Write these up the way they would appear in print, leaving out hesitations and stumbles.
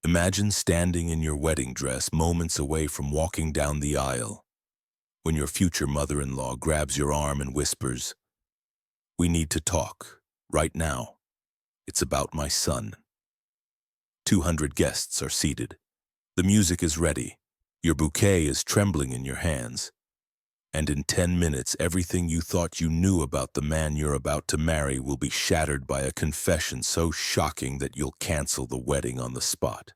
Imagine standing in your wedding dress moments away from walking down the aisle when your future mother-in-law grabs your arm and whispers, "We need to talk, right now. It's about my son." 200 guests are seated. The music is ready. Your bouquet is trembling in your hands. And in 10 minutes, everything you thought you knew about the man you're about to marry will be shattered by a confession so shocking that you'll cancel the wedding on the spot.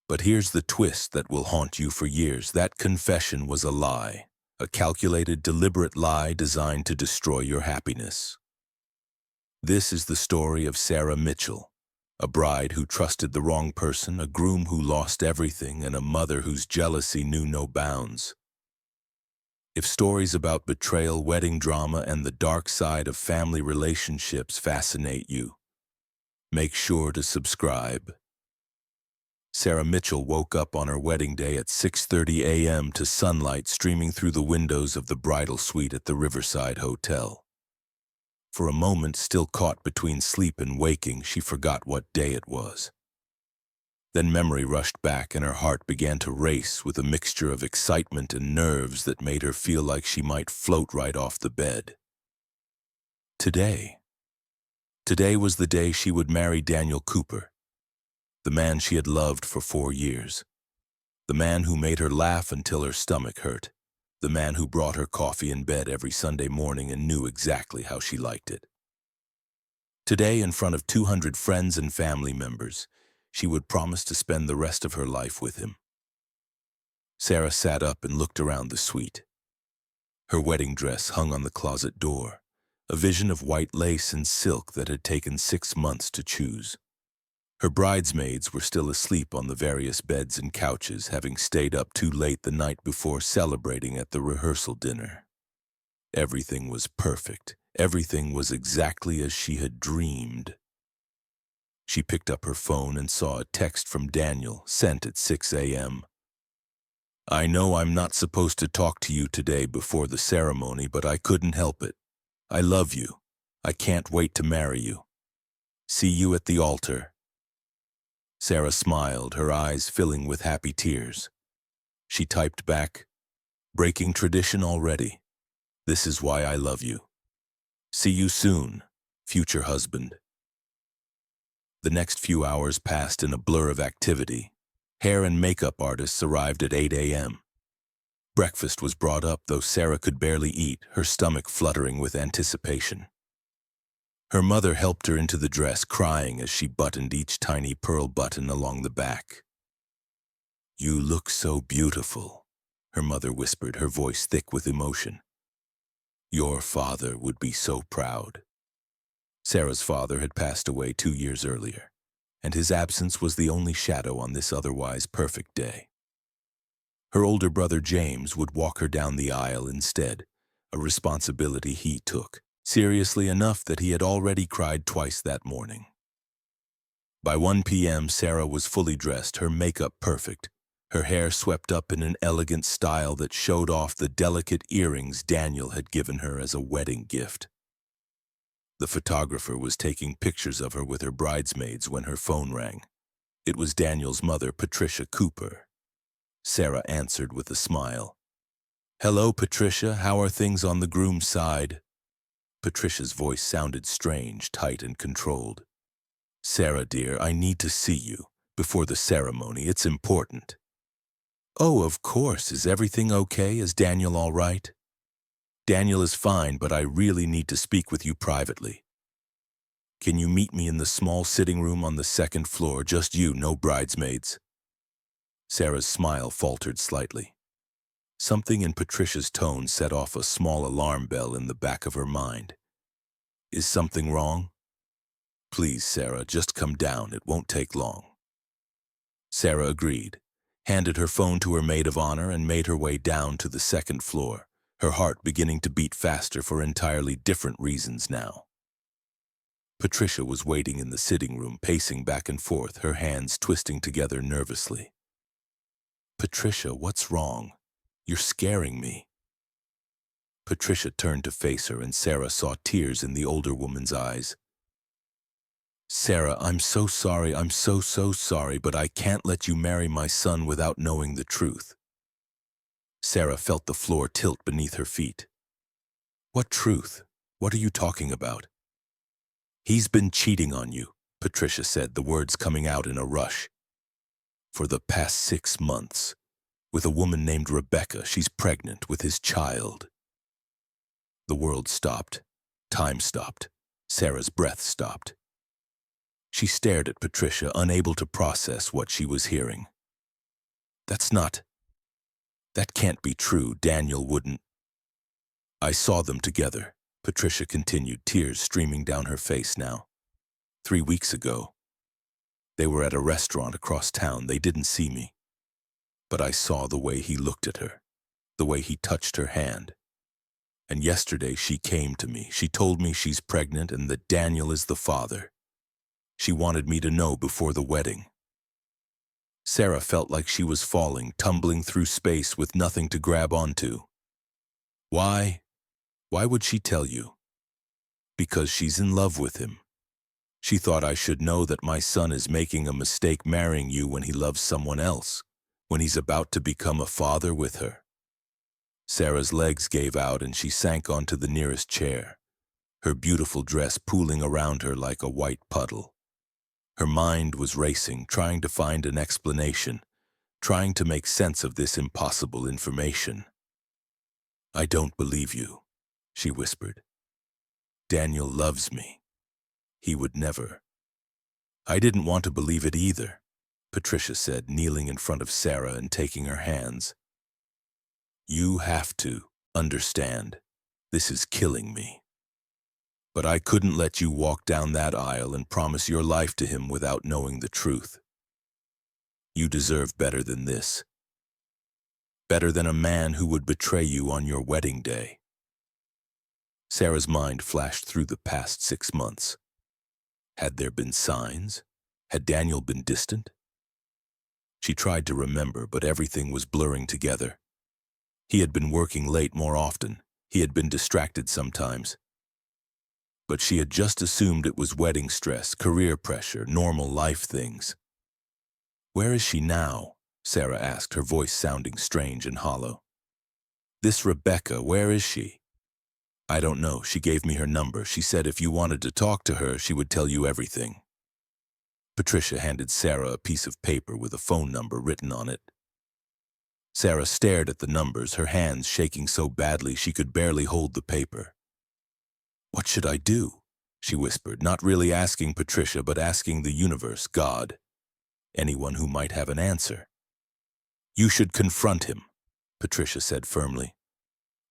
But here's the twist that will haunt you for years. That confession was a lie, a calculated, deliberate lie designed to destroy your happiness. This is the story of Sarah Mitchell, a bride who trusted the wrong person, a groom who lost everything, and a mother whose jealousy knew no bounds. If stories about betrayal, wedding drama, and the dark side of family relationships fascinate you, make sure to subscribe. Sarah Mitchell woke up on her wedding day at 6:30 a.m. to sunlight streaming through the windows of the bridal suite at the Riverside Hotel. For a moment, still caught between sleep and waking, she forgot what day it was. Then memory rushed back and her heart began to race with a mixture of excitement and nerves that made her feel like she might float right off the bed. Today was the day she would marry Daniel Cooper, the man she had loved for 4 years, the man who made her laugh until her stomach hurt, the man who brought her coffee in bed every Sunday morning and knew exactly how she liked it. Today, in front of 200 friends and family members, she would promise to spend the rest of her life with him. Sarah sat up and looked around the suite. Her wedding dress hung on the closet door, a vision of white lace and silk that had taken 6 months to choose. Her bridesmaids were still asleep on the various beds and couches, having stayed up too late the night before celebrating at the rehearsal dinner. Everything was perfect. Everything was exactly as she had dreamed. She picked up her phone and saw a text from Daniel, sent at 6 a.m. "I know I'm not supposed to talk to you today before the ceremony, but I couldn't help it. I love you. I can't wait to marry you. See you at the altar." Sarah smiled, her eyes filling with happy tears. She typed back, "Breaking tradition already. This is why I love you. See you soon, future husband." The next few hours passed in a blur of activity. Hair and makeup artists arrived at 8 a.m. Breakfast was brought up, though Sarah could barely eat, her stomach fluttering with anticipation. Her mother helped her into the dress, crying as she buttoned each tiny pearl button along the back. "You look so beautiful," her mother whispered, her voice thick with emotion. "Your father would be so proud." Sarah's father had passed away 2 years earlier, and his absence was the only shadow on this otherwise perfect day. Her older brother James would walk her down the aisle instead, a responsibility he took seriously enough that he had already cried twice that morning. By 1 p.m., Sarah was fully dressed, her makeup perfect, her hair swept up in an elegant style that showed off the delicate earrings Daniel had given her as a wedding gift. The photographer was taking pictures of her with her bridesmaids when her phone rang. It was Daniel's mother, Patricia Cooper. Sarah answered with a smile. "Hello, Patricia. How are things on the groom's side?" Patricia's voice sounded strange, tight and controlled. "Sarah, dear, I need to see you before the ceremony. It's important." "Oh, of course. Is everything okay? Is Daniel all right?" "Daniel is fine, but I really need to speak with you privately. Can you meet me in the small sitting room on the 2nd floor, just you, no bridesmaids?" Sarah's smile faltered slightly. Something in Patricia's tone set off a small alarm bell in the back of her mind. "Is something wrong?" "Please, Sarah, just come down. It won't take long." Sarah agreed, handed her phone to her maid of honor, and made her way down to the 2nd floor, her heart beginning to beat faster for entirely different reasons now. Patricia was waiting in the sitting room, pacing back and forth, her hands twisting together nervously. "Patricia, what's wrong? You're scaring me." Patricia turned to face her, and Sarah saw tears in the older woman's eyes. Sarah, I'm so sorry, I'm so sorry, but I can't let you marry my son without knowing the truth. Sarah felt the floor tilt beneath her feet. What truth? What are you talking about? He's been cheating on you, Patricia said, the words coming out in a rush. For the past 6 months. With a woman named Rebecca, she's pregnant with his child. The world stopped. Time stopped. Sarah's breath stopped. She stared at Patricia, unable to process what she was hearing. That can't be true. Daniel wouldn't. I saw them together, Patricia continued, tears streaming down her face now. 3 weeks ago. They were at a restaurant across town. They didn't see me. But I saw the way he looked at her, the way he touched her hand. And yesterday she came to me. She told me she's pregnant and that Daniel is the father. She wanted me to know before the wedding. Sarah felt like she was falling, tumbling through space with nothing to grab onto. Why? Why would she tell you? Because she's in love with him. She thought I should know that my son is making a mistake marrying you when he loves someone else, when he's about to become a father with her. Sarah's legs gave out and she sank onto the nearest chair, her beautiful dress pooling around her like a white puddle. Her mind was racing, trying to find an explanation, trying to make sense of this impossible information. I don't believe you, she whispered. Daniel loves me. He would never. I didn't want to believe it either, Patricia said, kneeling in front of Sarah and taking her hands. You have to understand. This is killing me. But I couldn't let you walk down that aisle and promise your life to him without knowing the truth. You deserve better than this. Better than a man who would betray you on your wedding day. Sarah's mind flashed through the past 6 months. Had there been signs? Had Daniel been distant? She tried to remember, but everything was blurring together. He had been working late more often. He had been distracted sometimes. But she had just assumed it was wedding stress, career pressure, normal life things. Where is she now? Sarah asked, her voice sounding strange and hollow. This Rebecca, where is she? I don't know. She gave me her number. She said if you wanted to talk to her, she would tell you everything. Patricia handed Sarah a piece of paper with a phone number written on it. Sarah stared at the numbers, her hands shaking so badly she could barely hold the paper. What should I do? She whispered, not really asking Patricia, but asking the universe, God, anyone who might have an answer. You should confront him, Patricia said firmly.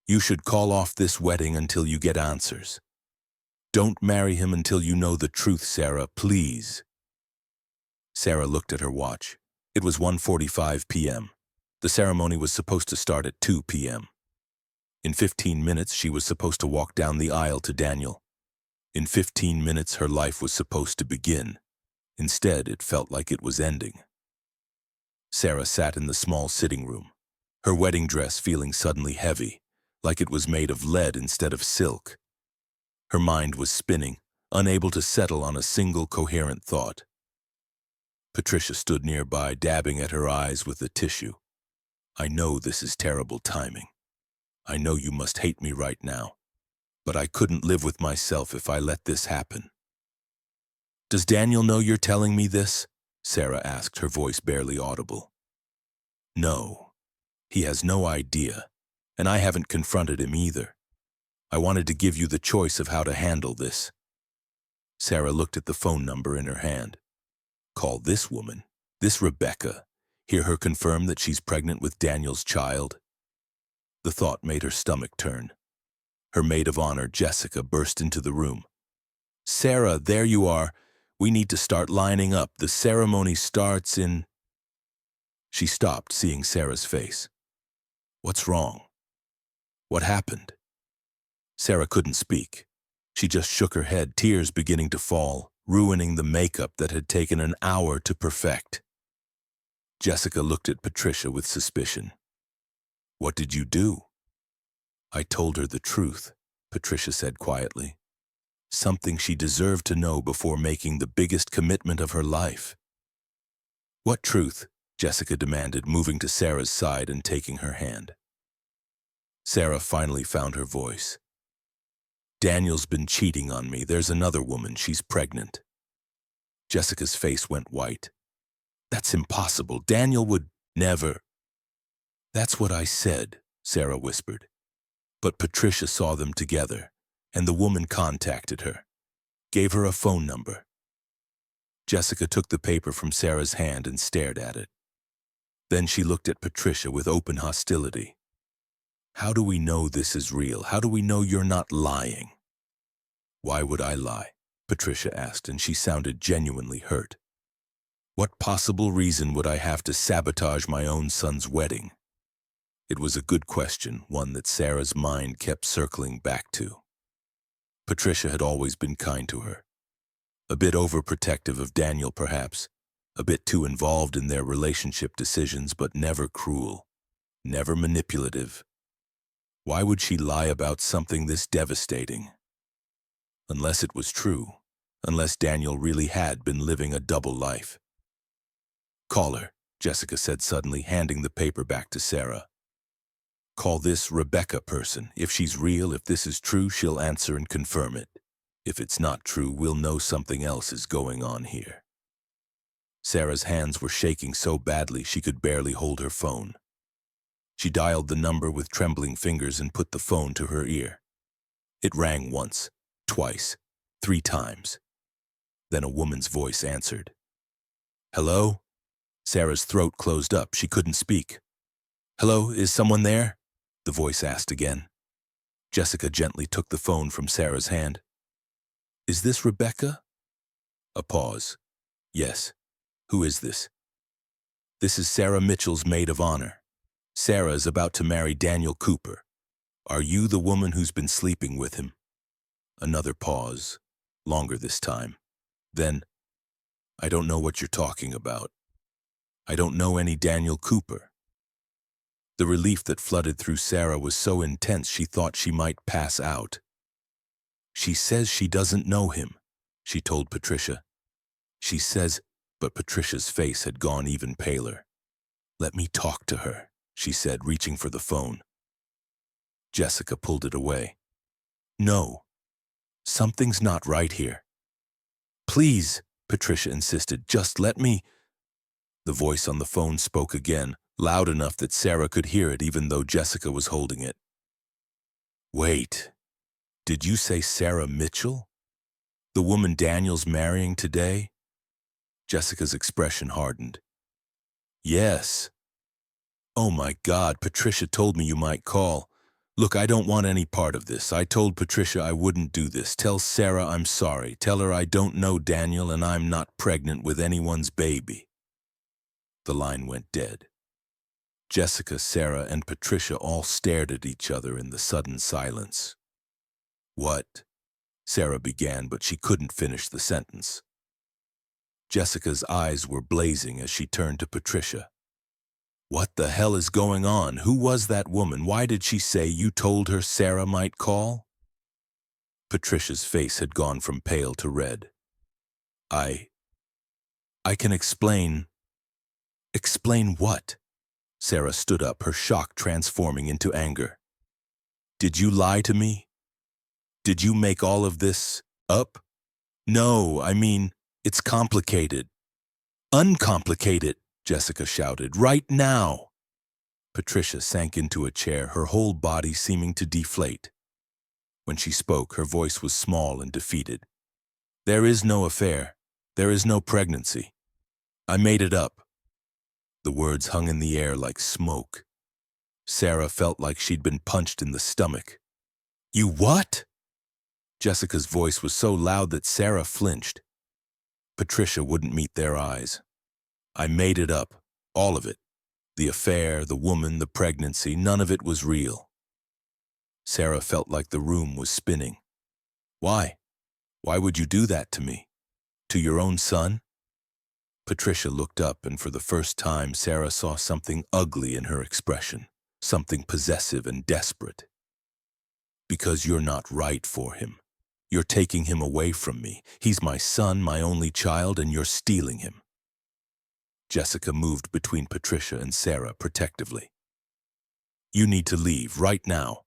You should call off this wedding until you get answers. Don't marry him until you know the truth, Sarah, please. Sarah looked at her watch. It was 1:45 p.m. The ceremony was supposed to start at 2 p.m. In 15 minutes, she was supposed to walk down the aisle to Daniel. In 15 minutes, her life was supposed to begin. Instead, it felt like it was ending. Sarah sat in the small sitting room, her wedding dress feeling suddenly heavy, like it was made of lead instead of silk. Her mind was spinning, unable to settle on a single coherent thought. Patricia stood nearby, dabbing at her eyes with a tissue. I know this is terrible timing. I know you must hate me right now, but I couldn't live with myself if I let this happen. Does Daniel know you're telling me this? Sarah asked, her voice barely audible. No, he has no idea, and I haven't confronted him either. I wanted to give you the choice of how to handle this. Sarah looked at the phone number in her hand. Call this woman, this Rebecca. Hear her confirm that she's pregnant with Daniel's child. The thought made her stomach turn. Her maid of honor, Jessica, burst into the room. Sarah, there you are. We need to start lining up. The ceremony starts in... She stopped, seeing Sarah's face. What's wrong? What happened? Sarah couldn't speak. She just shook her head, tears beginning to fall, ruining the makeup that had taken an hour to perfect. Jessica looked at Patricia with suspicion. What did you do? I told her the truth, Patricia said quietly. something she deserved to know before making the biggest commitment of her life. "What truth?" Jessica demanded, moving to Sarah's side and taking her hand. Sarah finally found her voice. "Daniel's been cheating on me. There's another woman. She's pregnant." Jessica's face went white. "That's impossible. Daniel would never." "That's what I said," Sarah whispered. "But Patricia saw them together, and the woman contacted her, gave her a phone number." Jessica took the paper from Sarah's hand and stared at it. Then she looked at Patricia with open hostility. "How do we know this is real? How do we know you're not lying?" "Why would I lie?" Patricia asked, and she sounded genuinely hurt. "What possible reason would I have to sabotage my own son's wedding?" It was a good question, one that Sarah's mind kept circling back to. Patricia had always been kind to her. A bit overprotective of Daniel, perhaps. A bit too involved in their relationship decisions, but never cruel. Never manipulative. Why would she lie about something this devastating? Unless it was true. Unless Daniel really had been living a double life. "Call her," Jessica said suddenly, handing the paper back to Sarah. "Call this Rebecca person. If she's real, if this is true, she'll answer and confirm it. If it's not true, we'll know something else is going on here." Sarah's hands were shaking so badly she could barely hold her phone. She dialed the number with trembling fingers and put the phone to her ear. It rang once, twice, 3 times. Then a woman's voice answered. "Hello?" Sarah's throat closed up. She couldn't speak. "Hello, is someone there?" the voice asked again. Jessica gently took the phone from Sarah's hand. "Is this Rebecca?" A pause. "Yes. Who is this?" "This is Sarah Mitchell's maid of honor. Sarah is about to marry Daniel Cooper. Are you the woman who's been sleeping with him?" Another pause, longer this time. Then, "I don't know what you're talking about. I don't know any Daniel Cooper." The relief that flooded through Sarah was so intense she thought she might pass out. "She says she doesn't know him," she told Patricia. "She says," but Patricia's face had gone even paler. "Let me talk to her," she said, reaching for the phone. Jessica pulled it away. "No. Something's not right here." "Please," Patricia insisted, "just let me." The voice on the phone spoke again, loud enough that Sarah could hear it even though Jessica was holding it. "Wait, did you say Sarah Mitchell? The woman Daniel's marrying today?" Jessica's expression hardened. "Yes." "Oh my God, Patricia told me you might call. Look, I don't want any part of this. I told Patricia I wouldn't do this. Tell Sarah I'm sorry. Tell her I don't know Daniel and I'm not pregnant with anyone's baby." The line went dead. Jessica, Sarah, and Patricia all stared at each other in the sudden silence. "What?" Sarah began, but she couldn't finish the sentence. Jessica's eyes were blazing as she turned to Patricia. "What the hell is going on? Who was that woman? Why did she say you told her Sarah might call?" Patricia's face had gone from pale to red. I can explain." "Explain what?" Sarah stood up, her shock transforming into anger. "Did you lie to me? Did you make all of this up?" "No, I mean, it's complicated." "Uncomplicated," Jessica shouted, "right now." Patricia sank into a chair, her whole body seeming to deflate. When she spoke, her voice was small and defeated. "There is no affair. There is no pregnancy. I made it up." The words hung in the air like smoke. Sarah felt like she'd been punched in the stomach. "You what?" Jessica's voice was so loud that Sarah flinched. Patricia wouldn't meet their eyes. "I made it up. All of it. The affair, the woman, the pregnancy, none of it was real." Sarah felt like the room was spinning. "Why? Why would you do that to me? To your own son?" Patricia looked up, and for the first time Sarah saw something ugly in her expression, something possessive and desperate. "Because you're not right for him. You're taking him away from me. He's my son, my only child, and you're stealing him. Jessica moved between Patricia and Sarah protectively. You need to leave right now.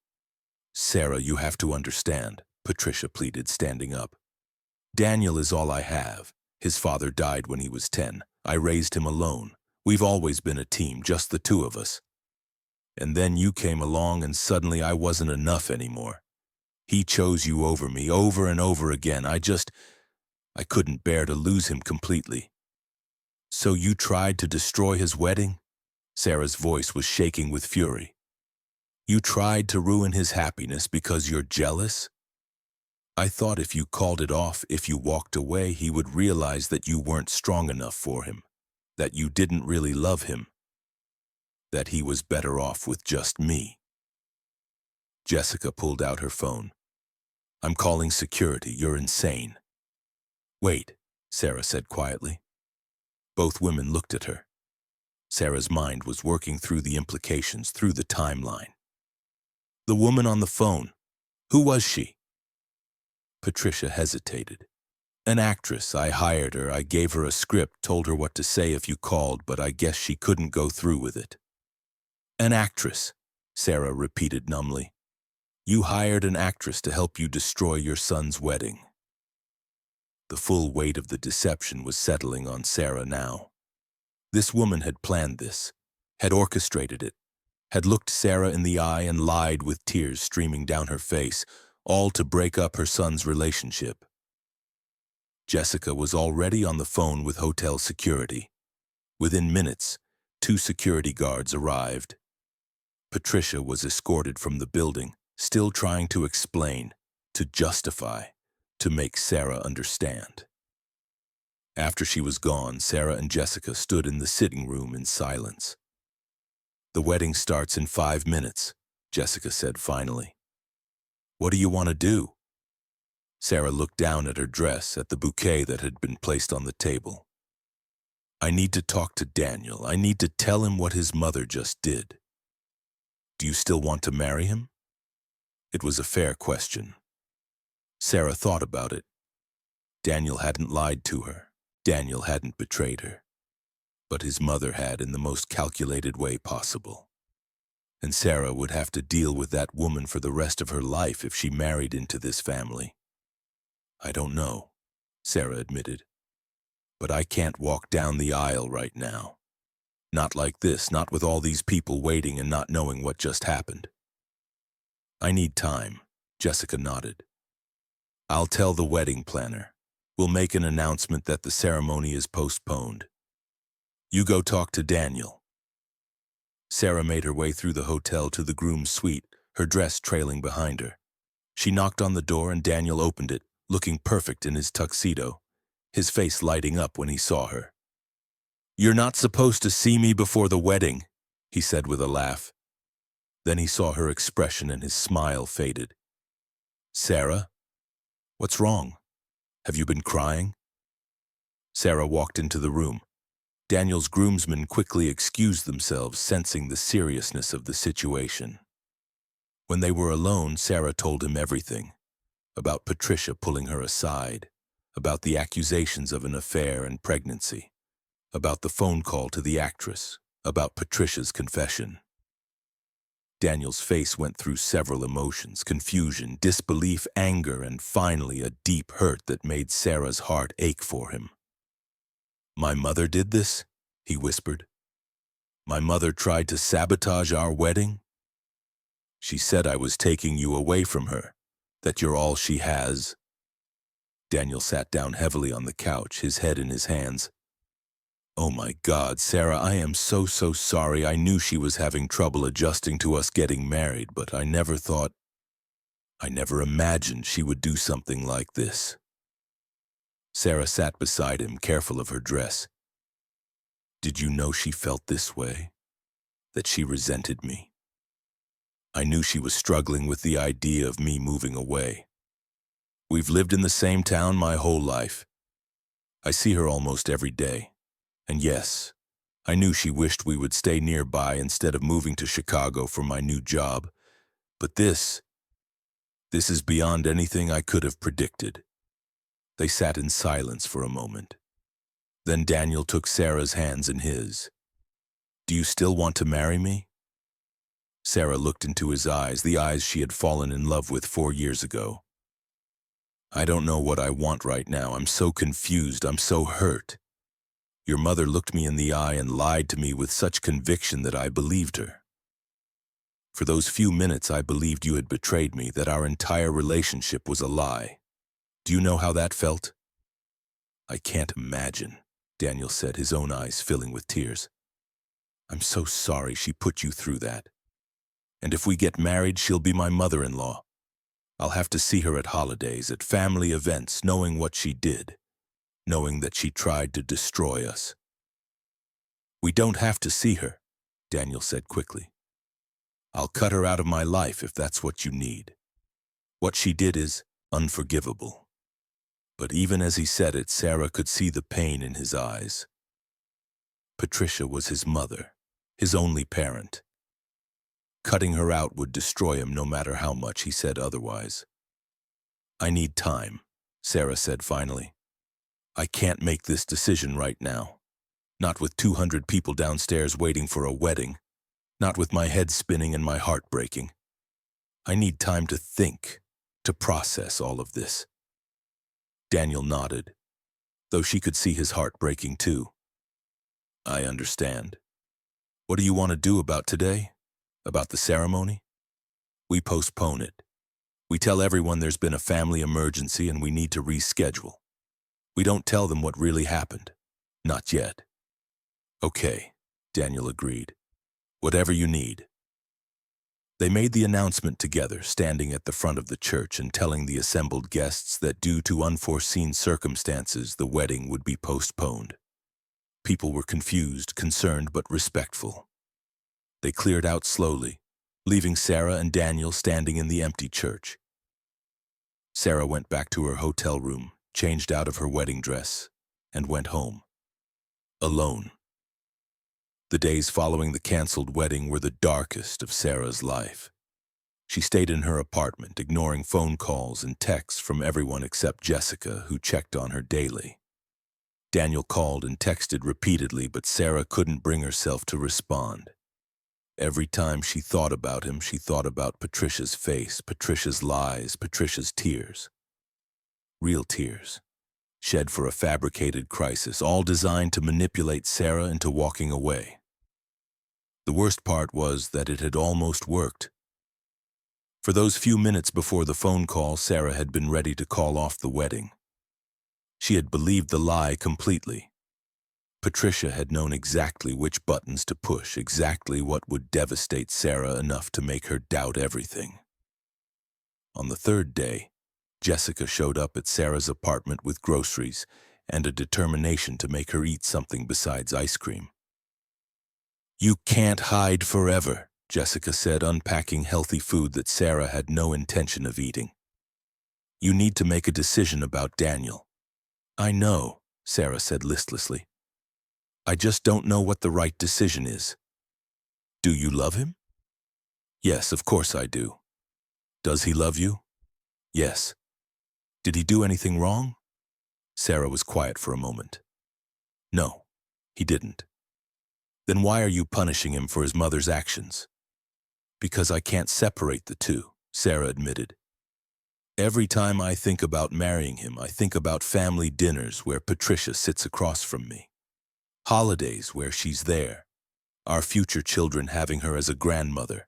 Sarah, you have to understand, Patricia pleaded, standing up. Daniel is all I have. His father died when he was 10. I raised him alone. We've always been a team, just the two of us. And then you came along and suddenly I wasn't enough anymore. He chose you over me over and over again. I couldn't bear to lose him completely. So you tried to destroy his wedding? Sarah's voice was shaking with fury. You tried to ruin his happiness because you're jealous? I thought if you called it off, if you walked away, he would realize that you weren't strong enough for him, that you didn't really love him, that he was better off with just me. Jessica pulled out her phone. I'm calling security. You're insane. Wait, Sarah said quietly. Both women looked at her. Sarah's mind was working through the implications, through the timeline. The woman on the phone, who was she? Patricia hesitated. An actress. I hired her. I gave her a script, told her what to say if you called, but I guess she couldn't go through with it. An actress, Sarah repeated numbly. You hired an actress to help you destroy your son's wedding. The full weight of the deception was settling on Sarah now. This woman had planned this, had orchestrated it, had looked Sarah in the eye and lied with tears streaming down her face, all to break up her son's relationship. Jessica was already on the phone with hotel security. Within minutes, 2 security guards arrived. Patricia was escorted from the building, still trying to explain, to justify, to make Sarah understand. After she was gone, Sarah and Jessica stood in the sitting room in silence. The wedding starts in 5 minutes, Jessica said finally. What do you want to do? Sarah looked down at her dress, at the bouquet that had been placed on the table. I need to talk to Daniel. I need to tell him what his mother just did. Do you still want to marry him? It was a fair question. Sarah thought about it. Daniel hadn't lied to her. Daniel hadn't betrayed her. But his mother had in the most calculated way possible. And Sarah would have to deal with that woman for the rest of her life if she married into this family. I don't know, Sarah admitted. But I can't walk down the aisle right now. Not like this, not with all these people waiting and not knowing what just happened. I need time, Jessica nodded. I'll tell the wedding planner. We'll make an announcement that the ceremony is postponed. You go talk to Daniel. Sarah made her way through the hotel to the groom's suite, her dress trailing behind her. She knocked on the door and Daniel opened it, looking perfect in his tuxedo, his face lighting up when he saw her. You're not supposed to see me before the wedding, he said with a laugh. Then he saw her expression and his smile faded. Sarah? What's wrong? Have you been crying? Sarah walked into the room. Daniel's groomsmen quickly excused themselves, sensing the seriousness of the situation. When they were alone, Sarah told him everything. About Patricia pulling her aside, about the accusations of an affair and pregnancy, about the phone call to the actress, about Patricia's confession. Daniel's face went through several emotions: confusion, disbelief, anger, and finally a deep hurt that made Sarah's heart ache for him. My mother did this, he whispered. My mother tried to sabotage our wedding. She said I was taking you away from her, that you're all she has. Daniel sat down heavily on the couch, his head in his hands. Oh my God, Sarah, I am so sorry. I knew she was having trouble adjusting to us getting married, but I never imagined she would do something like this. Sarah sat beside him, careful of her dress. Did you know she felt this way? That she resented me? I knew she was struggling with the idea of me moving away. We've lived in the same town my whole life. I see her almost every day. And yes, I knew she wished we would stay nearby instead of moving to Chicago for my new job. But this This is beyond anything I could have predicted. They sat in silence for a moment. Then Daniel took Sarah's hands in his. Do you still want to marry me? Sarah looked into his eyes, the eyes she had fallen in love with 4 years ago. I don't know what I want right now. I'm so confused. I'm so hurt. Your mother looked me in the eye and lied to me with such conviction that I believed her. For those few minutes, I believed you had betrayed me, that our entire relationship was a lie. Do you know how that felt? I can't imagine, Daniel said, his own eyes filling with tears. I'm so sorry she put you through that. And if we get married, she'll be my mother-in-law. I'll have to see her at holidays, at family events, knowing what she did, knowing that she tried to destroy us. We don't have to see her, Daniel said quickly. I'll cut her out of my life if that's what you need. What she did is unforgivable. But even as he said it, Sarah could see the pain in his eyes. Patricia was his mother, his only parent. Cutting her out would destroy him no matter how much he said otherwise. I need time, Sarah said finally. I can't make this decision right now. Not with 200 people downstairs waiting for a wedding. Not with my head spinning and my heart breaking. I need time to think, to process all of this. Daniel nodded, though she could see his heart breaking too. I understand. What do you want to do about today? About the ceremony? We postpone it. We tell everyone there's been a family emergency and we need to reschedule. We don't tell them what really happened. Not yet. Okay, Daniel agreed. Whatever you need. They made the announcement together, standing at the front of the church and telling the assembled guests that due to unforeseen circumstances, the wedding would be postponed. People were confused, concerned, but respectful. They cleared out slowly, leaving Sarah and Daniel standing in the empty church. Sarah went back to her hotel room, changed out of her wedding dress, and went home. Alone. The days following the canceled wedding were the darkest of Sarah's life. She stayed in her apartment, ignoring phone calls and texts from everyone except Jessica, who checked on her daily. Daniel called and texted repeatedly, but Sarah couldn't bring herself to respond. Every time she thought about him, she thought about Patricia's face, Patricia's lies, Patricia's tears. Real tears, shed for a fabricated crisis, all designed to manipulate Sarah into walking away. The worst part was that it had almost worked. For those few minutes before the phone call, Sarah had been ready to call off the wedding. She had believed the lie completely. Patricia had known exactly which buttons to push, exactly what would devastate Sarah enough to make her doubt everything. On the third day, Jessica showed up at Sarah's apartment with groceries and a determination to make her eat something besides ice cream. You can't hide forever, Jessica said, unpacking healthy food that Sarah had no intention of eating. You need to make a decision about Daniel. I know, Sarah said listlessly. I just don't know what the right decision is. Do you love him? Yes, of course I do. Does he love you? Yes. Did he do anything wrong? Sarah was quiet for a moment. No, he didn't. Then why are you punishing him for his mother's actions? Because I can't separate the two, Sarah admitted. Every time I think about marrying him, I think about family dinners where Patricia sits across from me. Holidays where she's there, our future children having her as a grandmother.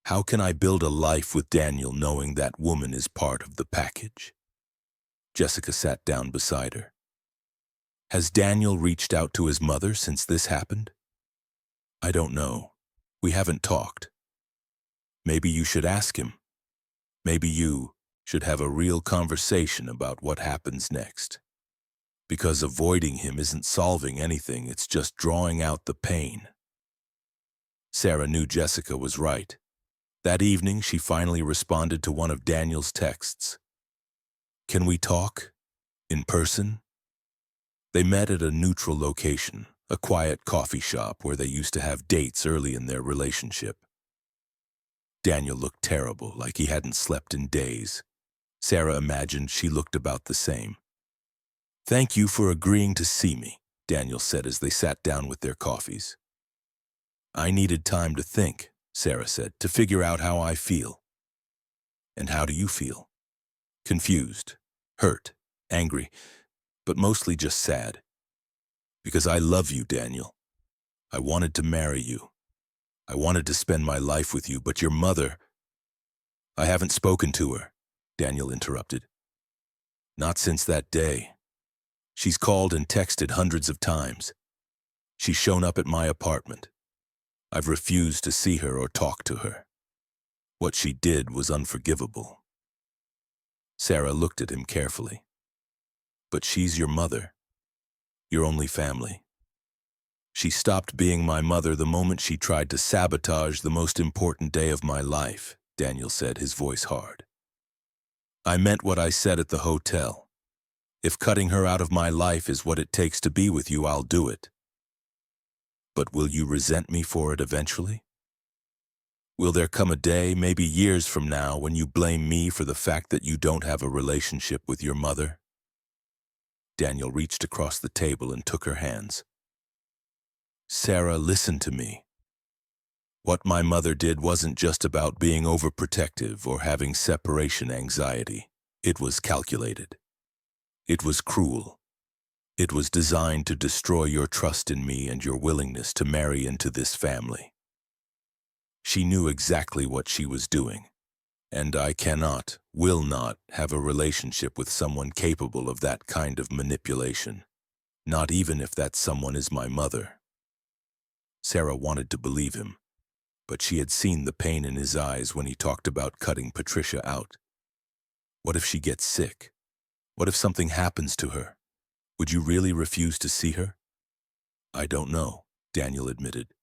How can I build a life with Daniel knowing that woman is part of the package? Jessica sat down beside her. Has Daniel reached out to his mother since this happened? I don't know. We haven't talked. Maybe you should ask him. Maybe you should have a real conversation about what happens next. Because avoiding him isn't solving anything, it's just drawing out the pain. Sarah knew Jessica was right. That evening, she finally responded to one of Daniel's texts. Can we talk? In person? They met at a neutral location, a quiet coffee shop where they used to have dates early in their relationship. Daniel looked terrible, like he hadn't slept in days. Sarah imagined she looked about the same. "Thank you for agreeing to see me," Daniel said as they sat down with their coffees. "I needed time to think," Sarah said, "to figure out how I feel." "And how do you feel?" "Confused, hurt, angry, but mostly just sad. Because I love you, Daniel. I wanted to marry you. I wanted to spend my life with you, but your mother—" "I haven't spoken to her," Daniel interrupted. "Not since that day. She's called and texted hundreds of times. She's shown up at my apartment. I've refused to see her or talk to her. What she did was unforgivable." Sarah looked at him carefully. "But she's your mother, your only family. She stopped being my mother the moment she tried to sabotage the most important day of my life," Daniel said, his voice hard. "I meant what I said at the hotel. If cutting her out of my life is what it takes to be with you, I'll do it. But will you resent me for it eventually? Will there come a day, maybe years from now, when you blame me for the fact that you don't have a relationship with your mother?" Daniel reached across the table and took her hands. "Sarah, listen to me. What my mother did wasn't just about being overprotective or having separation anxiety. It was calculated. It was cruel. It was designed to destroy your trust in me and your willingness to marry into this family. She knew exactly what she was doing, and I cannot, will not, have a relationship with someone capable of that kind of manipulation, not even if that someone is my mother." Sarah wanted to believe him, but she had seen the pain in his eyes when he talked about cutting Patricia out. What if she gets sick? What if something happens to her? Would you really refuse to see her? "I don't know," Daniel admitted.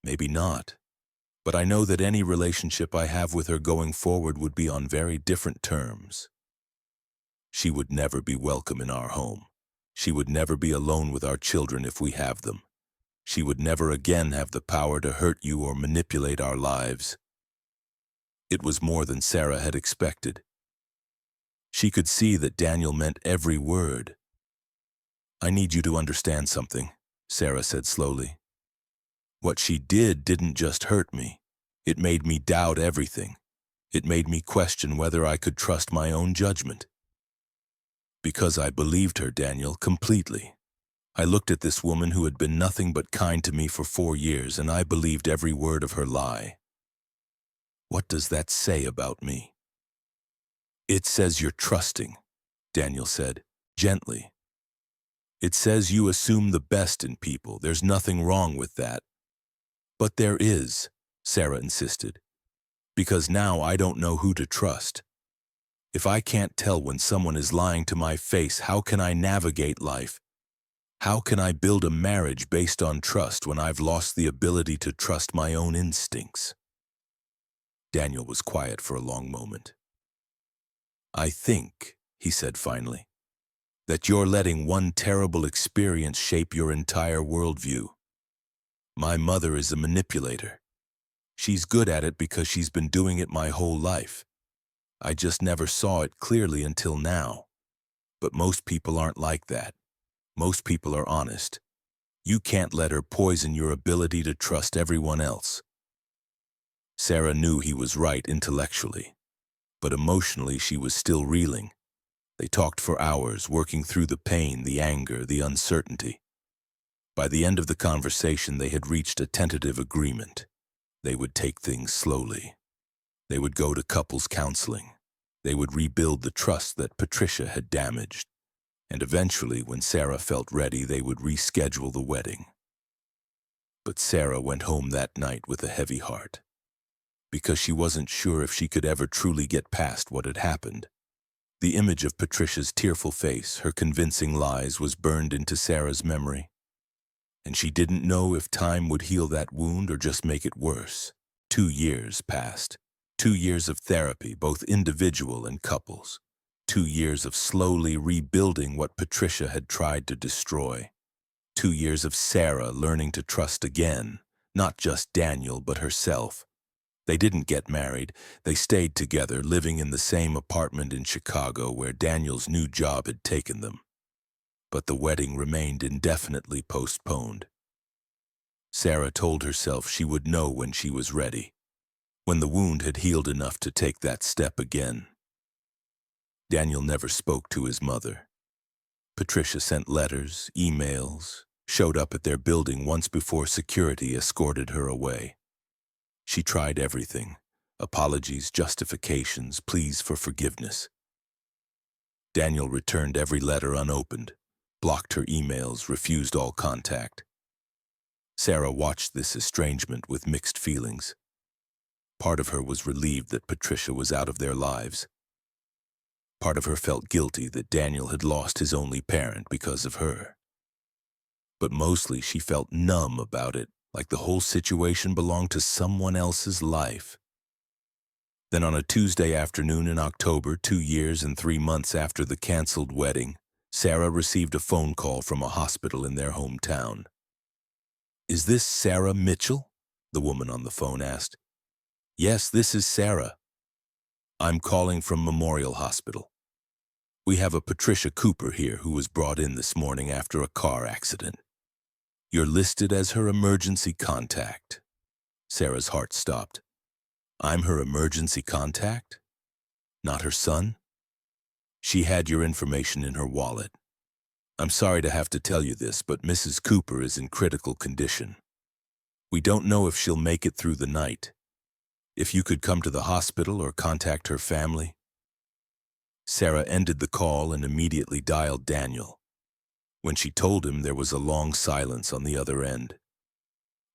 "Maybe not. But I know that any relationship I have with her going forward would be on very different terms. She would never be welcome in our home. She would never be alone with our children if we have them. She would never again have the power to hurt you or manipulate our lives." It was more than Sarah had expected. She could see that Daniel meant every word. "I need you to understand something," Sarah said slowly. "What she didn't just hurt me. It made me doubt everything. It made me question whether I could trust my own judgment. Because I believed her, Daniel, completely. I looked at this woman who had been nothing but kind to me for 4 years, and I believed every word of her lie. What does that say about me?" "It says you're trusting," Daniel said, gently. "It says you assume the best in people. There's nothing wrong with that." "But there is," Sarah insisted, "because now I don't know who to trust. If I can't tell when someone is lying to my face, how can I navigate life? How can I build a marriage based on trust when I've lost the ability to trust my own instincts?" Daniel was quiet for a long moment. "I think," he said finally, "that you're letting one terrible experience shape your entire worldview. My mother is a manipulator. She's good at it because she's been doing it my whole life. I just never saw it clearly until now. But most people aren't like that. Most people are honest. You can't let her poison your ability to trust everyone else." Sarah knew he was right intellectually, but emotionally she was still reeling. They talked for hours, working through the pain, the anger, the uncertainty. By the end of the conversation, they had reached a tentative agreement. They would take things slowly. They would go to couples counseling. They would rebuild the trust that Patricia had damaged. And eventually, when Sarah felt ready, they would reschedule the wedding. But Sarah went home that night with a heavy heart, because she wasn't sure if she could ever truly get past what had happened. The image of Patricia's tearful face, her convincing lies, was burned into Sarah's memory. And she didn't know if time would heal that wound or just make it worse. 2 years passed. 2 years of therapy, both individual and couples. 2 years of slowly rebuilding what Patricia had tried to destroy. 2 years of Sarah learning to trust again, not just Daniel, but herself. They didn't get married. They stayed together, living in the same apartment in Chicago where Daniel's new job had taken them. But the wedding remained indefinitely postponed. Sarah told herself she would know when she was ready, when the wound had healed enough to take that step again. Daniel never spoke to his mother. Patricia sent letters, emails, showed up at their building once before security escorted her away. She tried everything: apologies, justifications, pleas for forgiveness. Daniel returned every letter unopened, blocked her emails, refused all contact. Sarah watched this estrangement with mixed feelings. Part of her was relieved that Patricia was out of their lives. Part of her felt guilty that Daniel had lost his only parent because of her. But mostly she felt numb about it, like the whole situation belonged to someone else's life. Then on a Tuesday afternoon in October, 2 years and 3 months after the canceled wedding, Sarah received a phone call from a hospital in their hometown. "Is this Sarah Mitchell?" the woman on the phone asked. "Yes, this is Sarah. I'm calling from Memorial Hospital. We have a Patricia Cooper here who was brought in this morning after a car accident. You're listed as her emergency contact." Sarah's heart stopped. I'm her emergency contact? Not her son? She had your information in her wallet. I'm sorry to have to tell you this, but Mrs. Cooper is in critical condition. We don't know if she'll make it through the night. If you could come to the hospital or contact her family. Sarah ended the call and immediately dialed Daniel. When she told him, there was a long silence on the other end.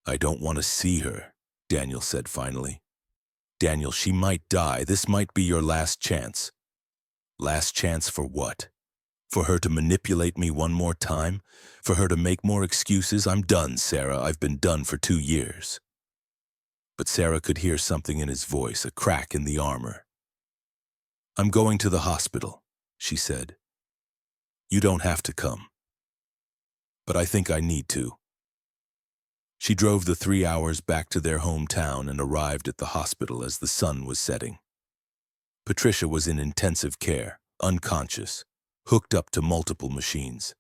"I don't want to see her," Daniel said finally. "Daniel, she might die. This might be your last chance." Last chance for what? For her to manipulate me one more time? For her to make more excuses? I'm done, Sarah. I've been done for 2 years. But Sarah could hear something in his voice, a crack in the armor. "I'm going to the hospital," she said. "You don't have to come. But I think I need to." She drove the 3 hours back to their hometown and arrived at the hospital as the sun was setting. Patricia was in intensive care, unconscious, hooked up to multiple machines.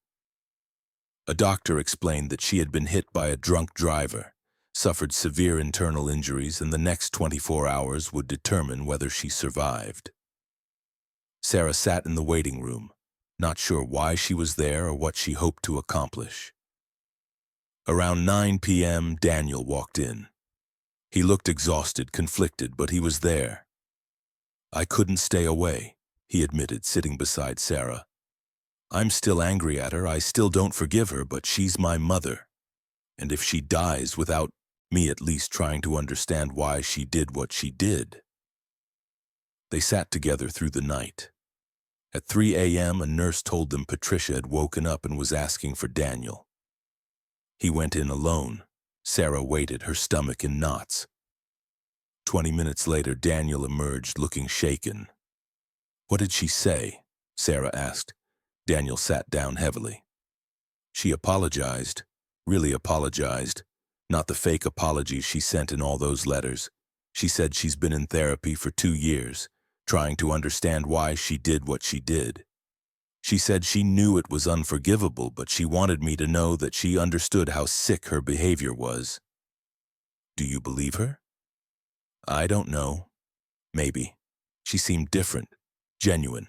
A doctor explained that she had been hit by a drunk driver, suffered severe internal injuries, and the next 24 hours would determine whether she survived. Sarah sat in the waiting room, not sure why she was there or what she hoped to accomplish. Around 9 p.m., Daniel walked in. He looked exhausted, conflicted, but he was there. "I couldn't stay away," he admitted, sitting beside Sarah. "I'm still angry at her. I still don't forgive her, but she's my mother. And if she dies without me at least trying to understand why she did what she did." They sat together through the night. At 3 a.m., a nurse told them Patricia had woken up and was asking for Daniel. He went in alone. Sarah waited, her stomach in knots. 20 minutes later, Daniel emerged, looking shaken. "What did she say?" Sarah asked. Daniel sat down heavily. "She apologized, really apologized, not the fake apologies she sent in all those letters. She said she's been in therapy for 2 years, trying to understand why she did what she did. She said she knew it was unforgivable, but she wanted me to know that she understood how sick her behavior was." "Do you believe her?" "I don't know. Maybe. She seemed different, genuine.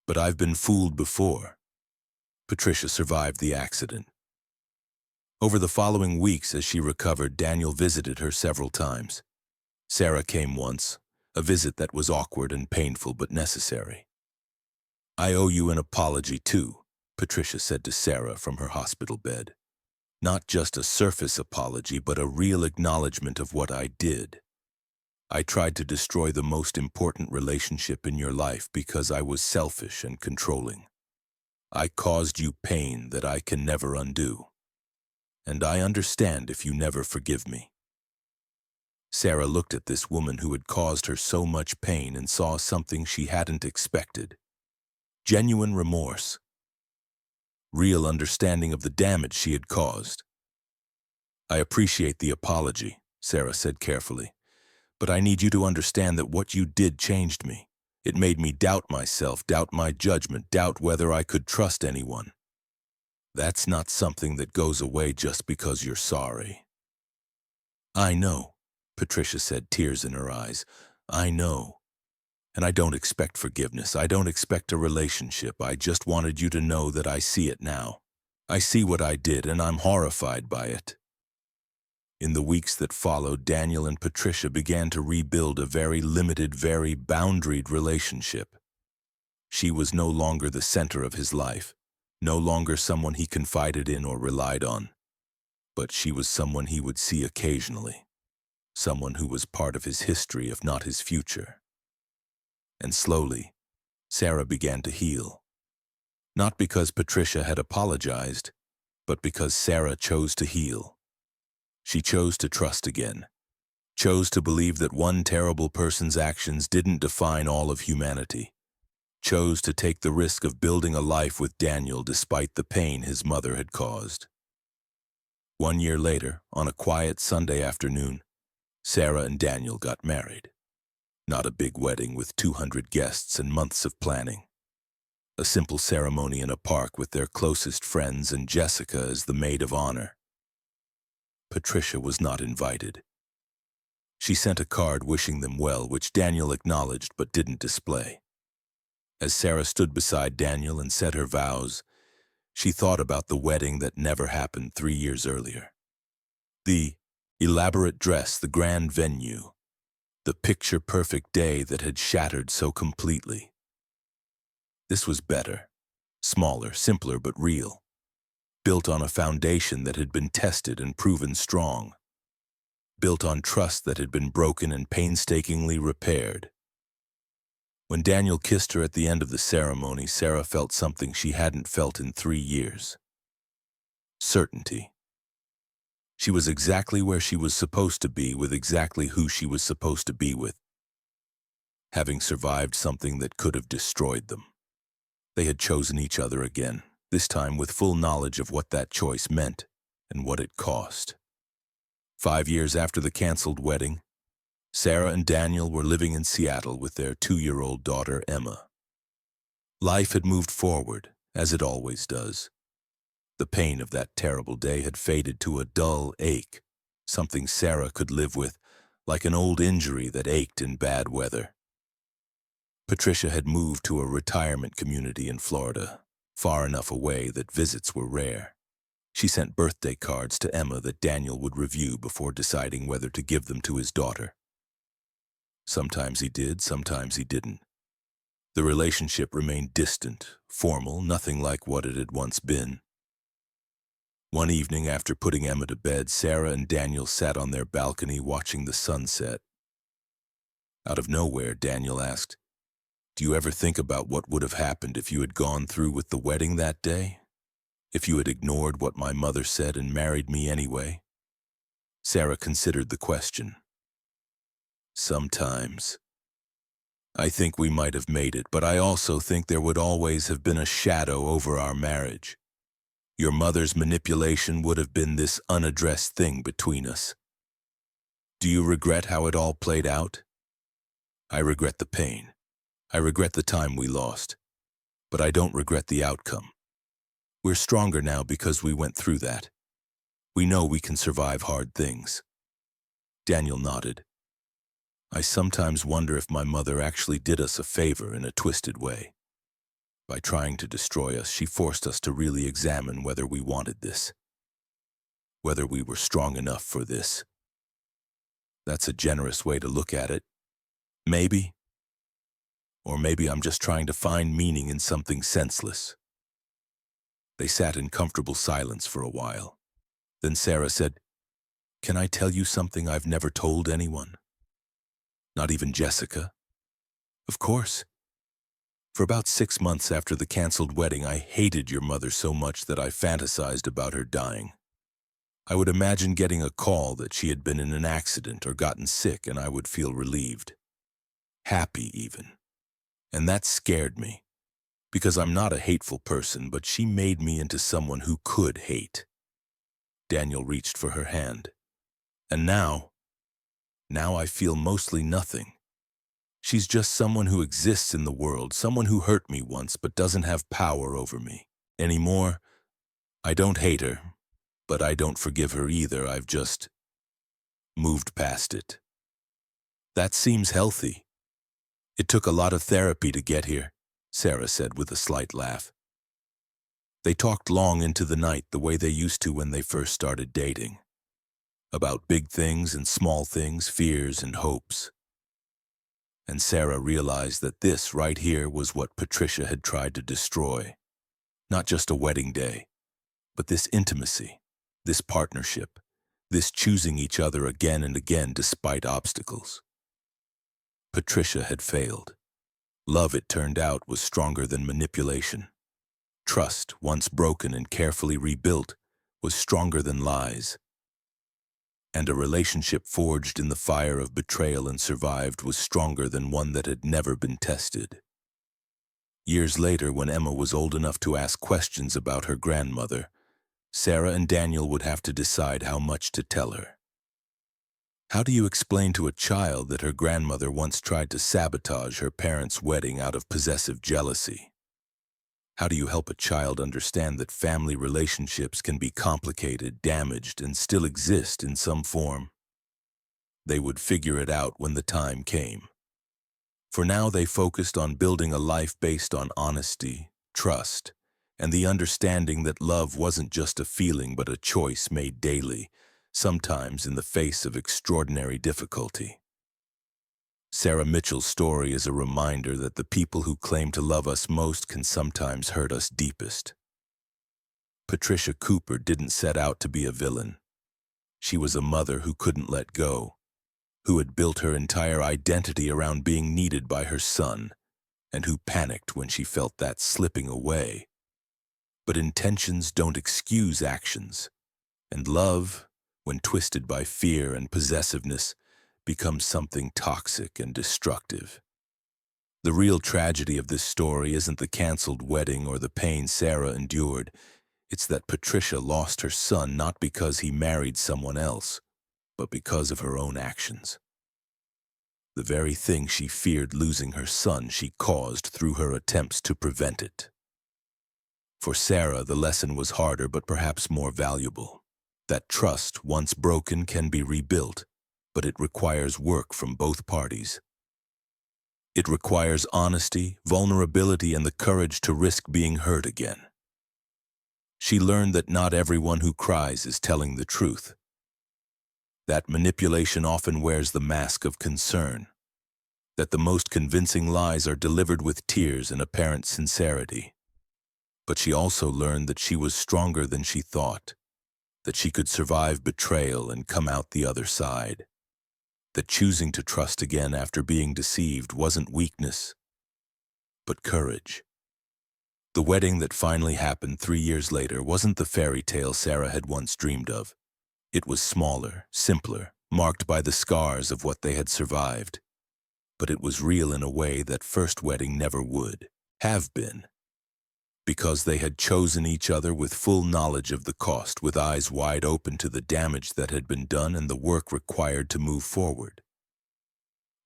But I've been fooled before." Patricia survived the accident. Over the following weeks, as she recovered, Daniel visited her several times. Sarah came once, a visit that was awkward and painful but necessary. "I owe you an apology too," Patricia said to Sarah from her hospital bed. "Not just a surface apology, but a real acknowledgement of what I did. I tried to destroy the most important relationship in your life because I was selfish and controlling. I caused you pain that I can never undo. And I understand if you never forgive me." Sarah looked at this woman who had caused her so much pain and saw something she hadn't expected. Genuine remorse. Real understanding of the damage she had caused. "I appreciate the apology," Sarah said carefully, But I need you to understand that what you did changed me. It made me doubt myself, doubt my judgment, doubt whether I could trust anyone. That's not something that goes away just because you're sorry." "I know," Patricia said, tears in her eyes. "I know. And I don't expect forgiveness. I don't expect a relationship. I just wanted you to know that I see it now. I see what I did, and I'm horrified by it." In the weeks that followed, Daniel and Patricia began to rebuild a very limited, very boundaried relationship. She was no longer the center of his life, no longer someone he confided in or relied on, but she was someone he would see occasionally, someone who was part of his history if not his future. And slowly, Sarah began to heal. Not because Patricia had apologized, but because Sarah chose to heal. She chose to trust again, chose to believe that one terrible person's actions didn't define all of humanity, chose to take the risk of building a life with Daniel despite the pain his mother had caused. 1 year later, on a quiet Sunday afternoon, Sarah and Daniel got married. Not a big wedding with 200 guests and months of planning. A simple ceremony in a park with their closest friends and Jessica as the maid of honor. Patricia was not invited. She sent a card wishing them well, which Daniel acknowledged but didn't display. As Sarah stood beside Daniel and said her vows, she thought about the wedding that never happened 3 years earlier. The elaborate dress, the grand venue, the picture-perfect day that had shattered so completely. This was better, smaller, simpler, but real, built on a foundation that had been tested and proven strong, built on trust that had been broken and painstakingly repaired. When Daniel kissed her at the end of the ceremony, Sarah felt something she hadn't felt in 3 years. Certainty. She was exactly where she was supposed to be with exactly who she was supposed to be with, having survived something that could have destroyed them. They had chosen each other again, this time with full knowledge of what that choice meant and what it cost. 5 years after the canceled wedding, Sarah and Daniel were living in Seattle with their 2-year-old daughter, Emma. Life had moved forward, as it always does. The pain of that terrible day had faded to a dull ache, something Sarah could live with, like an old injury that ached in bad weather. Patricia had moved to a retirement community in Florida, far enough away that visits were rare. She sent birthday cards to Emma that Daniel would review before deciding whether to give them to his daughter. Sometimes he did, sometimes he didn't. The relationship remained distant, formal, nothing like what it had once been. One evening after putting Emma to bed, Sarah and Daniel sat on their balcony watching the sunset. Out of nowhere, Daniel asked, "Do you ever think about what would have happened if you had gone through with the wedding that day? If you had ignored what my mother said and married me anyway?" Sarah considered the question. "Sometimes. I think we might have made it, but I also think there would always have been a shadow over our marriage. Your mother's manipulation would have been this unaddressed thing between us. Do you regret how it all played out?" "I regret the pain. I regret the time we lost. But I don't regret the outcome. We're stronger now because we went through that. We know we can survive hard things." Daniel nodded. "I sometimes wonder if my mother actually did us a favor in a twisted way. By trying to destroy us, she forced us to really examine whether we wanted this, whether we were strong enough for this. That's a generous way to look at it. Maybe. Or maybe I'm just trying to find meaning in something senseless." They sat in comfortable silence for a while. Then Sarah said, "Can I tell you something I've never told anyone? Not even Jessica?" "Of course." "For about 6 months after the canceled wedding, I hated your mother so much that I fantasized about her dying. I would imagine getting a call that she had been in an accident or gotten sick, and I would feel relieved. Happy, even. And that scared me, because I'm not a hateful person, but she made me into someone who could hate." Daniel reached for her hand. "And now, Now I feel mostly nothing. She's just someone who exists in the world, someone who hurt me once but doesn't have power over me anymore. I don't hate her, but I don't forgive her either. I've just moved past it. That seems healthy. It took a lot of therapy to get here, Sarah said with a slight laugh. They talked long into the night the way they used to when they first started dating. About big things and small things, fears and hopes. And Sarah realized that this right here was what Patricia had tried to destroy. Not just a wedding day, but this intimacy, this partnership, this choosing each other again and again despite obstacles. Patricia had failed. Love, it turned out, was stronger than manipulation. Trust, once broken and carefully rebuilt, was stronger than lies. And a relationship forged in the fire of betrayal and survived was stronger than one that had never been tested. Years later, when Emma was old enough to ask questions about her grandmother, Sarah and Daniel would have to decide how much to tell her. How do you explain to a child that her grandmother once tried to sabotage her parents' wedding out of possessive jealousy? How do you help a child understand that family relationships can be complicated, damaged, and still exist in some form? They would figure it out when the time came. For now, they focused on building a life based on honesty, trust, and the understanding that love wasn't just a feeling but a choice made daily, sometimes in the face of extraordinary difficulty. Sarah Mitchell's story is a reminder that the people who claim to love us most can sometimes hurt us deepest. Patricia Cooper didn't set out to be a villain. She was a mother who couldn't let go, who had built her entire identity around being needed by her son, and who panicked when she felt that slipping away. But intentions don't excuse actions, and love, when twisted by fear and possessiveness, becomes something toxic and destructive. The real tragedy of this story isn't the canceled wedding or the pain Sarah endured. It's that Patricia lost her son not because he married someone else, but because of her own actions. The very thing she feared losing her son, she caused through her attempts to prevent it. For Sarah, the lesson was harder but perhaps more valuable. That trust, once broken, can be rebuilt, but it requires work from both parties. It requires honesty, vulnerability, and the courage to risk being hurt again. She learned that not everyone who cries is telling the truth. That manipulation often wears the mask of concern. That the most convincing lies are delivered with tears and apparent sincerity. But she also learned that she was stronger than she thought, that she could survive betrayal and come out the other side. That choosing to trust again after being deceived wasn't weakness, but courage. The wedding that finally happened 3 years later wasn't the fairy tale Sarah had once dreamed of. It was smaller, simpler, marked by the scars of what they had survived. But it was real in a way that first wedding never would have been. Because they had chosen each other with full knowledge of the cost, with eyes wide open to the damage that had been done and the work required to move forward.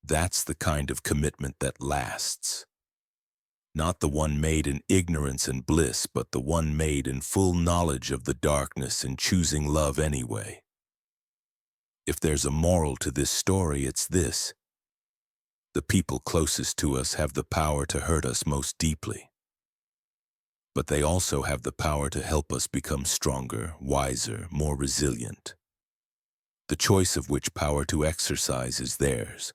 That's the kind of commitment that lasts. Not the one made in ignorance and bliss, but the one made in full knowledge of the darkness and choosing love anyway. If there's a moral to this story, it's this. The people closest to us have the power to hurt us most deeply. But they also have the power to help us become stronger, wiser, more resilient. The choice of which power to exercise is theirs,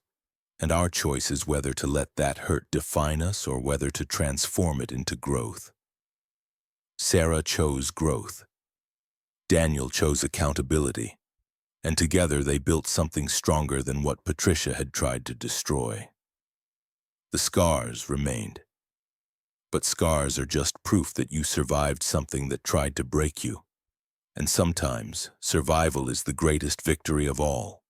and our choice is whether to let that hurt define us or whether to transform it into growth. Sarah chose growth. Daniel chose accountability, and together they built something stronger than what Patricia had tried to destroy. The scars remained. But scars are just proof that you survived something that tried to break you. And sometimes, survival is the greatest victory of all.